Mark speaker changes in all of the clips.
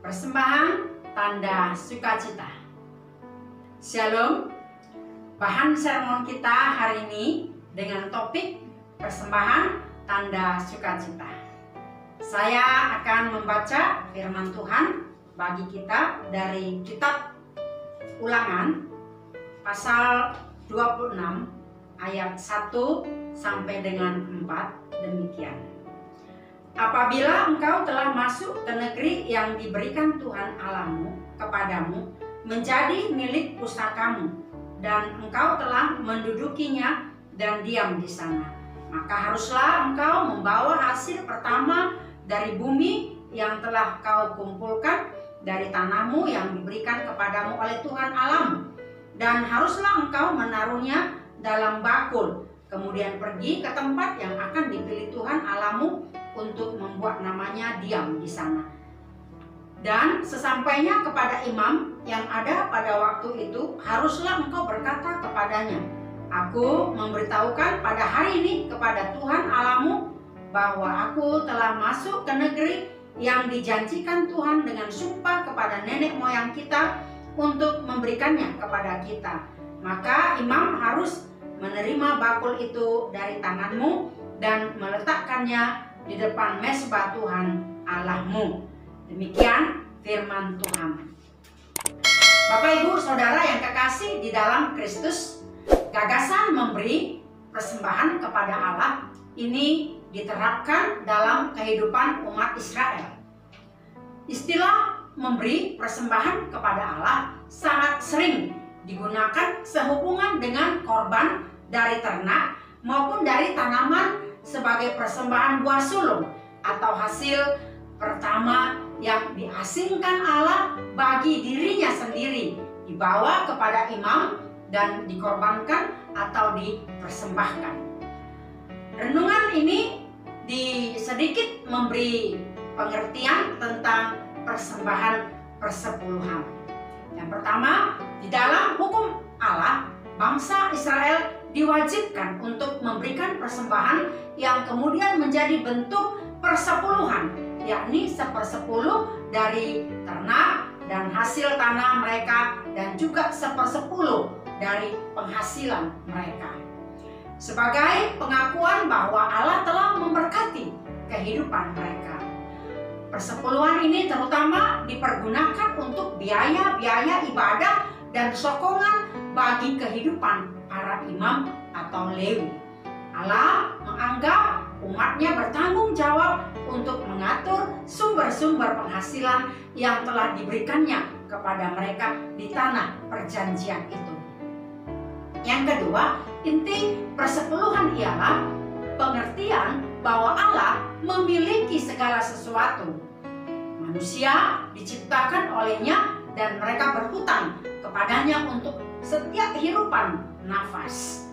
Speaker 1: Persembahan tanda sukacita. Shalom. Bahan sermon kita hari ini dengan topik persembahan tanda sukacita. Saya akan membaca firman Tuhan bagi kita dari kitab Ulangan pasal 26 ayat 1 sampai dengan 4 demikian. Apabila engkau telah masuk ke negeri yang diberikan Tuhan Allahmu kepadamu menjadi milik pusakamu, dan engkau telah mendudukinya dan diam di sana, maka haruslah engkau membawa hasil pertama dari bumi yang telah kau kumpulkan dari tanahmu yang diberikan kepadamu oleh Tuhan Allahmu, dan haruslah engkau menaruhnya dalam bakul, kemudian pergi ke tempat yang akan dipilih Tuhan Allahmu untuk membuat namanya diam di sana. Dan sesampainya kepada imam yang ada pada waktu itu, haruslah engkau berkata kepadanya, aku memberitahukan pada hari ini kepada Tuhan Allahmu bahwa aku telah masuk ke negeri yang dijanjikan Tuhan dengan sumpah kepada nenek moyang kita untuk memberikannya kepada kita. Maka imam harus menerima bakul itu dari tanganmu dan meletakkannya di depan mezbah Tuhan Allahmu. Demikian firman Tuhan. Bapak Ibu Saudara yang kekasih di dalam Kristus, gagasan memberi persembahan kepada Allah ini diterapkan dalam kehidupan umat Israel. Istilah memberi persembahan kepada Allah sangat sering digunakan sehubungan dengan korban dari ternak maupun dari tanaman sebagai persembahan buah sulung atau hasil pertama yang diasingkan Allah bagi dirinya sendiri, dibawa kepada imam dan dikorbankan atau dipersembahkan. Renungan ini sedikit memberi pengertian tentang persembahan persepuluhan. Yang pertama, di dalam hukum Allah, bangsa Israel diwajibkan untuk memberikan persembahan yang kemudian menjadi bentuk persepuluhan, yakni 1/10 dari ternak dan hasil tanah mereka, dan juga 1/10 dari penghasilan mereka, sebagai pengakuan bahwa Allah telah memberkati kehidupan mereka. Persepuluhan ini terutama dipergunakan untuk biaya-biaya ibadah dan sokongan bagi kehidupan para imam atau Lewi. Allah menganggap umatnya bertanggung jawab untuk mengatur sumber-sumber penghasilan yang telah diberikannya kepada mereka di tanah perjanjian itu. Yang kedua, inti persepuluhan ialah pengertian bahwa Allah memiliki segala sesuatu. Manusia diciptakan olehnya dan mereka berhutang kepadanya untuk setiap hirupan nafas.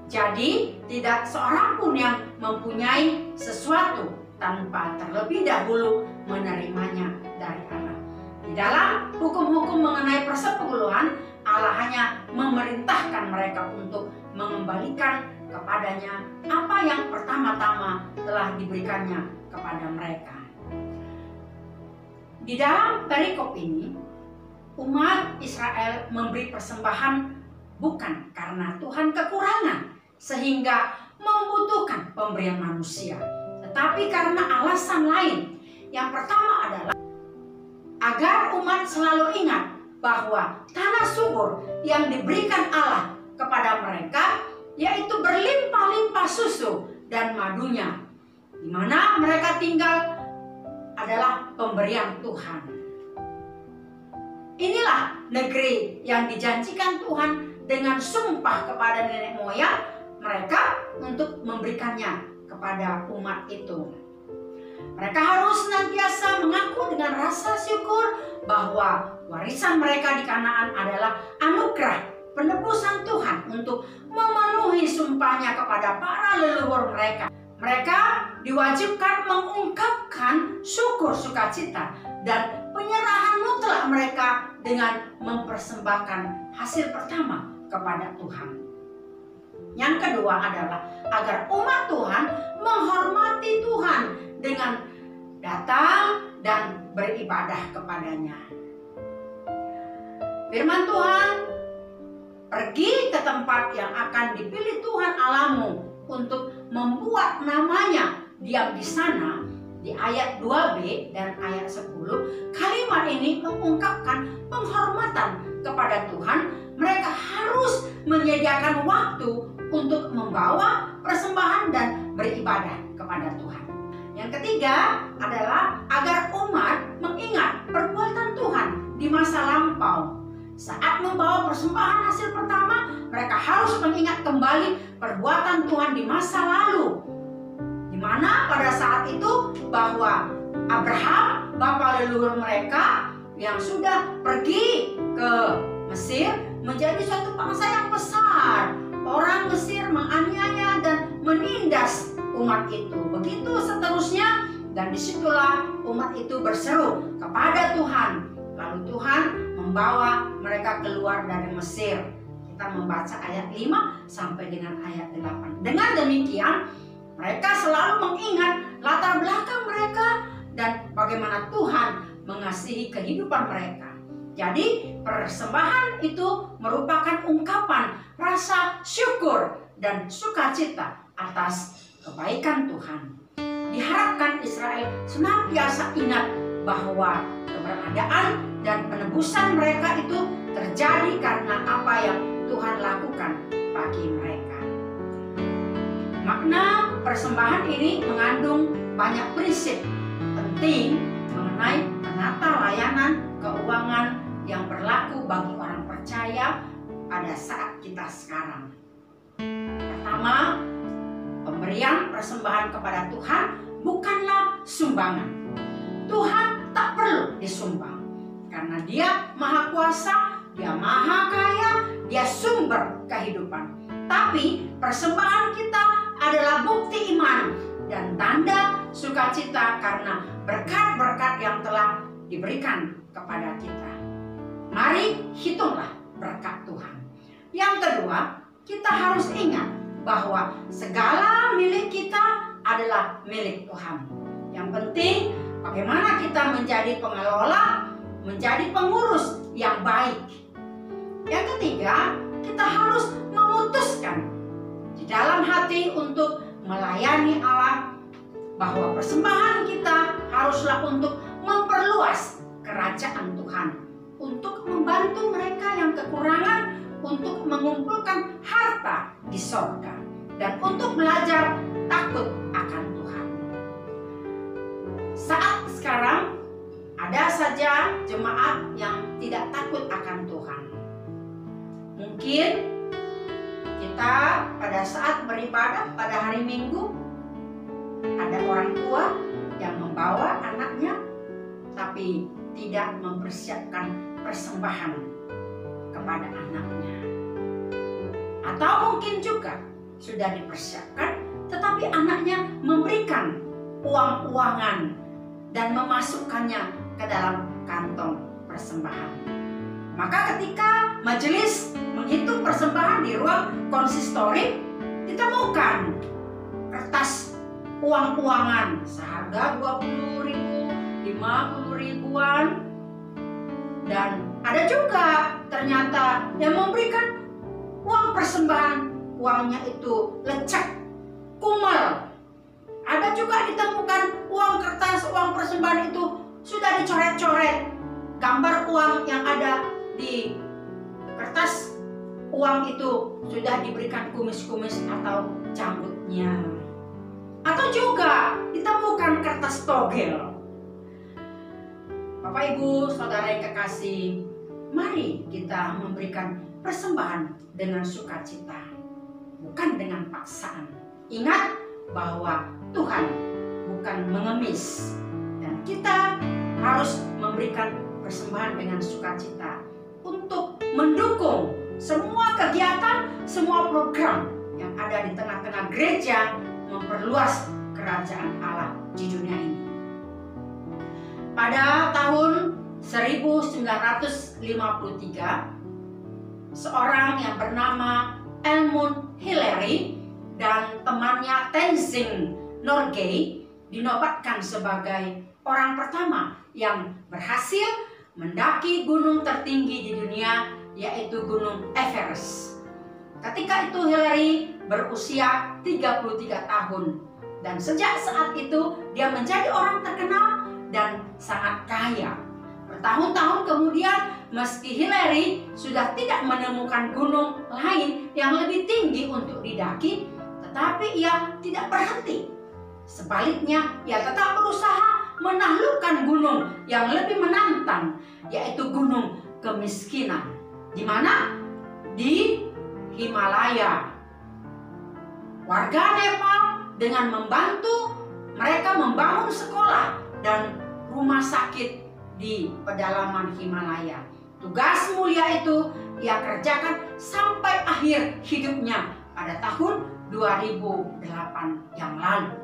Speaker 1: Jadi tidak seorang pun yang mempunyai sesuatu tanpa terlebih dahulu menerimanya dari Allah. Di dalam hukum-hukum mengenai persepuluhan, Allah hanya memerintahkan mereka untuk mengembalikan kepadanya apa yang pertama-tama telah diberikannya kepada mereka. Di dalam perikop ini, umat Israel memberi persembahan bukan karena Tuhan kekurangan sehingga membutuhkan pemberian manusia, tetapi karena alasan lain. Yang pertama adalah agar umat selalu ingat bahwa tanah subur yang diberikan Allah kepada mereka, yaitu berlimpah-limpah susu dan madunya, di mana mereka tinggal, adalah pemberian Tuhan. Inilah negeri yang dijanjikan Tuhan dengan sumpah kepada nenek moyang mereka untuk memberikannya kepada umat itu. Mereka harus senantiasa mengaku dengan rasa syukur bahwa warisan mereka di Kanaan adalah anugerah penebusan Tuhan untuk memenuhi sumpahnya kepada para leluhur mereka. Mereka diwajibkan mengungkapkan syukur sukacita dan penyerahan mutlak mereka dengan mempersembahkan hasil pertama kepada Tuhan. Yang kedua adalah agar umat Tuhan menghormati Tuhan dengan datang dan beribadah beribadah kepadanya. Firman Tuhan, pergi ke tempat yang akan dipilih Tuhan Allahmu untuk membuat namanya diam di sana. Di ayat 2b dan ayat 10, kalimat ini mengungkapkan penghormatan kepada Tuhan. Mereka harus menyediakan waktu untuk membawa persembahan dan beribadah kepada Tuhan. Yang ketiga adalah agar umat mengingat perbuatan Tuhan di masa lampau. Saat membawa persembahan hasil pertama, mereka harus mengingat kembali perbuatan Tuhan di masa lalu, di mana pada saat itu bahwa Abraham, bapa leluhur mereka yang sudah pergi ke Mesir, menjadi suatu bangsa yang besar. Orang Mesir menganiaya dan menindas umat itu. Begitu seterusnya, dan disitulah umat itu berseru kepada Tuhan. Lalu Tuhan membawa mereka keluar dari Mesir. Kita membaca ayat 5 sampai dengan ayat 8. Dengan demikian, mereka selalu mengingat latar belakang mereka dan bagaimana Tuhan mengasihi kehidupan mereka. Jadi persembahan itu merupakan ungkapan rasa syukur dan sukacita atas kebaikan Tuhan. Diharapkan Israel senantiasa ingat bahwa keberadaan dan penebusan mereka itu terjadi karena apa yang Tuhan lakukan bagi mereka. Makna persembahan ini mengandung banyak prinsip penting mengenai penata layanan keuangan yang berlaku bagi orang percaya pada saat kita sekarang. Pertama, pemberian persembahan kepada Tuhan bukanlah sumbangan. Tuhan tak perlu disumbang karena Dia Maha Kuasa, Dia Maha Kaya, Dia sumber kehidupan. Tapi persembahan kita adalah bukti iman dan tanda sukacita karena berkat-berkat yang telah diberikan kepada kita. Mari hitunglah berkat Tuhan. Yang kedua, kita harus ingat bahwa segala milik kita adalah milik Tuhan. Yang penting bagaimana kita menjadi pengelola, menjadi pengurus yang baik. Yang ketiga, kita harus memutuskan di dalam hati untuk melayani Allah, bahwa persembahan kita haruslah untuk memperluas kerajaan Tuhan, untuk membantu mereka yang kekurangan, untuk mengumpulkan harta di sorga, dan untuk belajar takut akan Tuhan. Saat sekarang ada saja jemaat yang tidak takut akan Tuhan. Mungkin kita pada saat beribadah pada hari Minggu, ada orang tua yang membawa anaknya tapi tidak mempersiapkan persembahan kepada anaknya. Atau mungkin juga sudah dipersiapkan tetapi anaknya memberikan uang-uangan dan memasukkannya ke dalam kantong persembahan. Maka ketika majelis menghitung persembahan di ruang konsistori, ditemukan kertas uang-uangan seharga 20.000, 50 ribuan, dan ada juga ternyata yang memberikan uang persembahan, uangnya itu lecek, kumal. Ada juga ditemukan uang kertas, uang persembahan itu sudah dicoret-coret. Gambar uang yang ada di kertas uang itu sudah diberikan kumis-kumis atau janggutnya. Atau juga ditemukan kertas togel. Bapak Ibu, saudara yang kekasih, mari kita memberikan persembahan dengan sukacita, bukan dengan paksaan. Ingat bahwa Tuhan bukan mengemis, dan kita harus memberikan persembahan dengan sukacita untuk mendukung semua kegiatan, semua program yang ada di tengah-tengah gereja memperluas kerajaan Allah di dunia ini. Pada tahun 1953, seorang yang bernama Edmund Hillary dan temannya Tenzing Norgay dinobatkan sebagai orang pertama yang berhasil mendaki gunung tertinggi di dunia, yaitu Gunung Everest. Ketika itu Hillary berusia 33 tahun. Dan sejak saat itu dia menjadi orang terkenal dan sangat kaya. Bertahun-tahun kemudian, meski Hillary sudah tidak menemukan gunung lain yang lebih tinggi untuk didaki, tetapi ia tidak berhenti. Sebaliknya, ia tetap berusaha menaklukkan gunung yang lebih menantang, yaitu gunung kemiskinan. Di mana? Di Himalaya. Warga Nepal dengan membantu mereka membangun sekolah dan rumah sakit di pedalaman Himalaya. Tugas mulia itu ia kerjakan sampai akhir hidupnya pada tahun 2008 yang lalu.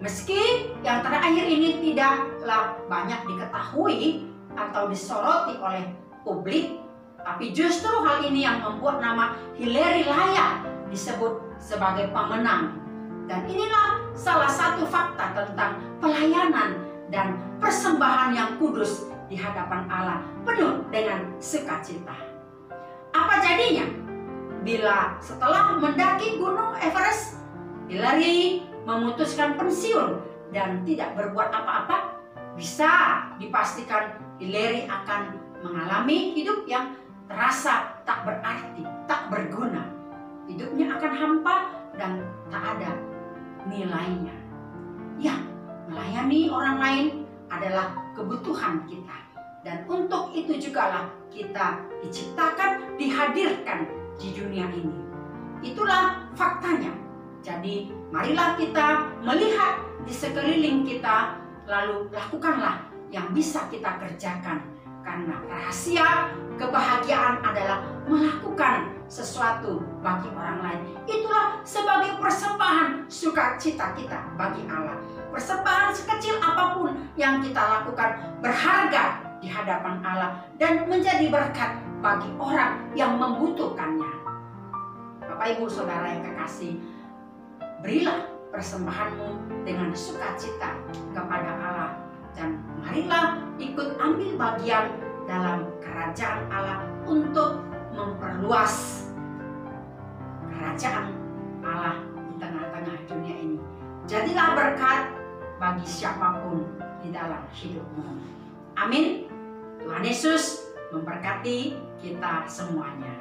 Speaker 1: Meski yang terakhir ini tidaklah banyak diketahui atau disoroti oleh publik, tapi justru hal ini yang membuat nama Hillary layak disebut sebagai pemenang. Dan inilah salah satu fakta tentang pelayanan dan persembahan yang kudus di hadapan Allah, penuh dengan sukacita. Apa jadinya bila setelah mendaki Gunung Everest, Hillary memutuskan pensiun dan tidak berbuat apa-apa? Bisa dipastikan Hillary akan mengalami hidup yang terasa tak berarti, tak berguna. Hidupnya akan hampa dan tak ada nilainya. Ya, melayani orang lain adalah kebutuhan kita. Dan untuk itu jugalah kita diciptakan, dihadirkan di dunia ini. Itulah faktanya. Jadi, marilah kita melihat di sekeliling kita, lalu lakukanlah yang bisa kita kerjakan. Karena rahasia kebahagiaan adalah melakukan sesuatu bagi orang lain. Itulah sebagai persembahan sukacita kita bagi Allah. Persembahan sekecil apapun yang kita lakukan berharga di hadapan Allah dan menjadi berkat bagi orang yang membutuhkannya. Bapak Ibu Saudara yang kekasih, berilah persembahanmu dengan sukacita kepada Allah. Dan marilah ikut ambil bagian dalam kerajaan Allah untuk memperluas kerajaan Allah di tengah-tengah dunia ini. Jadilah berkat bagi siapapun di dalam hidupmu. Amin. Tuhan Yesus memberkati kita semuanya.